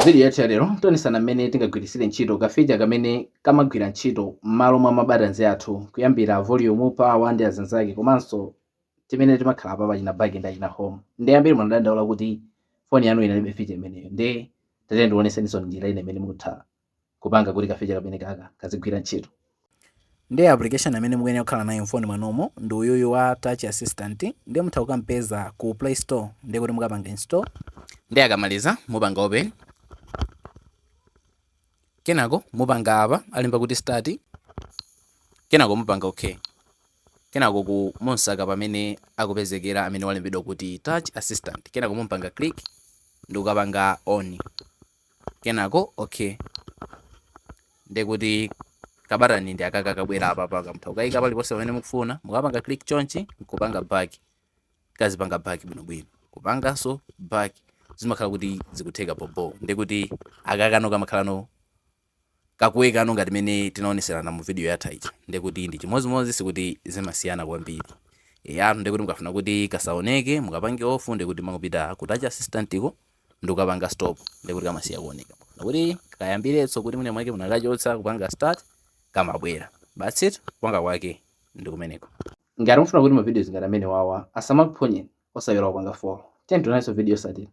Video yathu ya lero tonisana mmene tingagwirisire ntchito kafeja kamene kamagwira ntchito m'malo mwa mabatanzi athu kuyambira volume, power ndi azanzake komanso timene timakhala pa pachina back ndi achina home. Ndi ambiri munadandaula kuti foni yanu inalibe feature imeneyo. Ndi tatene ndioneseninso njira ine imene mutha kupanga kuti kafeja kamene kaka kazigwira ntchito. Ndi application amene mukuyenera kukhala nayo mfoni mwanomo ndi uyuyu wa Touch Assistant, ndi mutha kukampeza ku Play Store ndi kuti mukapanga install. Ndi akamaliza mupanga open. Kenako mupanga apa alimba kuti start. Kenako mupanga okay. Kenako ku monsaka pamene akupezekera amene walembedwa kuti Touch Assistant. Kenako mupanga click ndi ukapanga on. Kenako okay. Ndi kuti kabatani ndi akaka kabwera apa paka mutha kukayika paliponse pamene mukufuna. Mukapanga click chonchi kupanga back. Kazipanga back bwinobwino. Kupanganso back zimakhala kuti zikutheka popo. Ndi kuti akakano kamakhalano kakuwekano ngati mene tinaoneserana mu video yathu ija. Ndi kuti ndi chimozimozi sikuti zimasiyana kwambiri. Yanu ndi kuti mukafuna kuti kasaoneke mukapange off, ndi kuti mangopita ku Touch Assistant iko ndi ukapanga stop, ndi kuti kamasiya kuoneka. Kuti kayambiretso kuti mune mwake munakachotsa kupanga start kamabwera. That's it, kupanga kwake ndi kumeneko. Ngati mufuna kuti ma videos ngati amene wawa asamakuphonyeni osayiwala kupanga follow. Tiyeni tionanso video satira.